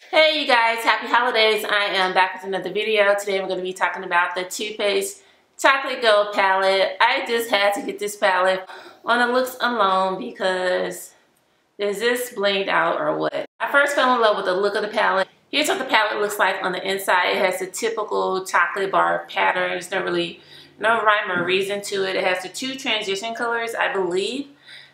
Hey you guys, happy holidays. I am back with another video. Today we're going to be talking about the Too Faced Chocolate Gold palette. I just had to get this palette on the looks alone because is this blinged out or what? I first fell in love with the look of the palette. Here's what the palette looks like on the inside. It has the typical chocolate bar pattern. There's no rhyme or reason to it. It has the two transition colors, I believe.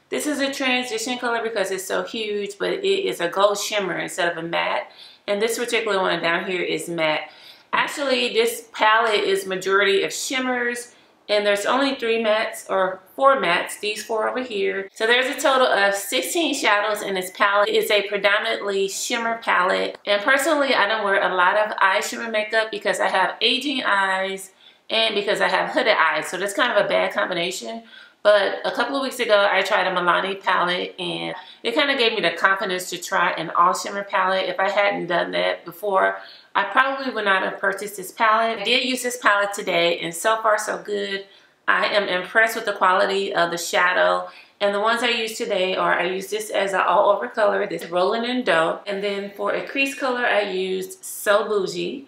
This is a transition color because it's so huge, but it is a gold shimmer instead of a matte. And this particular one down here is matte. Actually, this palette is majority of shimmers, and there's only 3 mattes or 4 mattes, these 4 over here. So there's a total of 16 shadows in this palette. It's a predominantly shimmer palette. And personally, I don't wear a lot of eye shimmer makeup because I have aging eyes and because I have hooded eyes. So that's kind of a bad combination. But a couple of weeks ago, I tried a Milani palette, and it kind of gave me the confidence to try an all shimmer palette. If I hadn't done that before, I probably would not have purchased this palette. I did use this palette today, and so far so good. I am impressed with the quality of the shadow. And the ones I used today are, I used this as an all over color, this Rolling in Dough. And then for a crease color, I used So Bougie.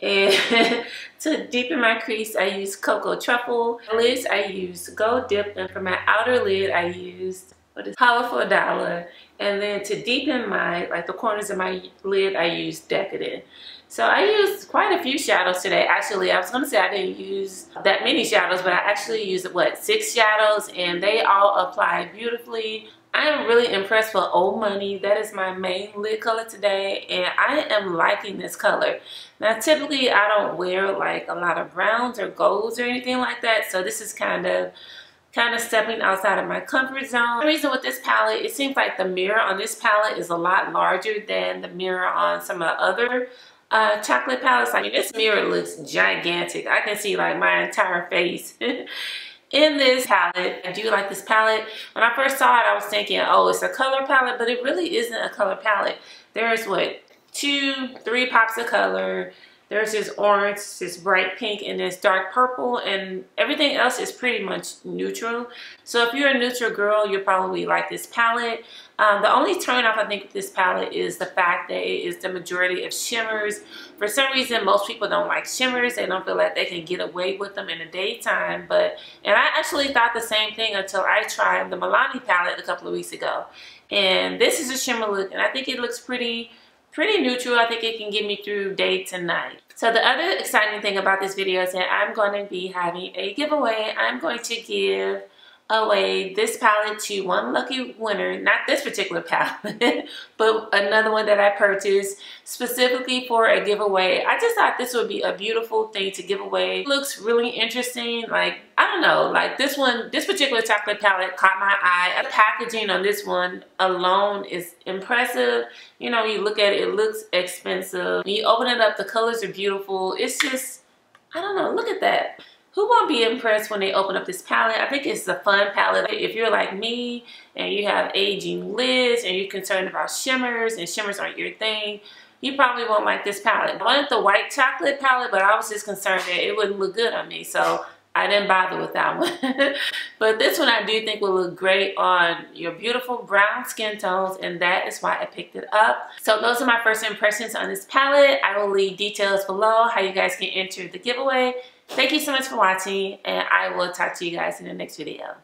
And to deepen my crease, I used Cocoa Truffle. Lids, I used Gold Dip, and for my outer lid, I used Holla for $1. And then to deepen my, the corners of my lid, I used Decadent. So I used quite a few shadows today. Actually, I was going to say I didn't use that many shadows, but I actually used, 6 shadows, and they all apply beautifully. I am really impressed with Old Money. That is my main lid color today, and I am liking this color. Now, typically, I don't wear a lot of browns or golds or anything like that, so this is kind of stepping outside of my comfort zone. The reason with this palette, it seems like the mirror on this palette is a lot larger than the mirror on some of the other chocolate palettes. I mean, this mirror looks gigantic. I can see my entire face. In this palette, I do like this palette. When I first saw it, I was thinking, oh, it's a color palette, but it really isn't a color palette. There's 2, 3 pops of color. There's this orange, this bright pink, and this dark purple, and everything else is pretty much neutral. So if you're a neutral girl, you'll probably like this palette. The only turn off I think with this palette is the fact that it is the majority of shimmers. For some reason, most people don't like shimmers. They don't feel like they can get away with them in the daytime. And I actually thought the same thing until I tried the Milani palette a couple of weeks ago. And this is a shimmer look, and I think it looks pretty neutral. I think it can get me through day to night. So the other exciting thing about this video is that I'm going to be having a giveaway. I'm going to give away this palette to one lucky winner, not this particular palette, but another one that I purchased specifically for a giveaway. I just thought this would be a beautiful thing to give away. It looks really interesting. I don't know, this particular chocolate palette caught my eye. The packaging on this one alone is impressive. You know, you look at it, it looks expensive. When you open it up, the colors are beautiful. It's just, I don't know, look at that. Who won't be impressed when they open up this palette? I think it's a fun palette. If you're like me and you have aging lids and you're concerned about shimmers and shimmers aren't your thing, you probably won't like this palette. I wanted the white chocolate palette, but I was just concerned that it wouldn't look good on me, so I didn't bother with that one. But this one I do think will look great on your beautiful brown skin tones, and that is why I picked it up. So those are my first impressions on this palette. I will leave details below how you guys can enter the giveaway. Thank you so much for watching, and I will talk to you guys in the next video.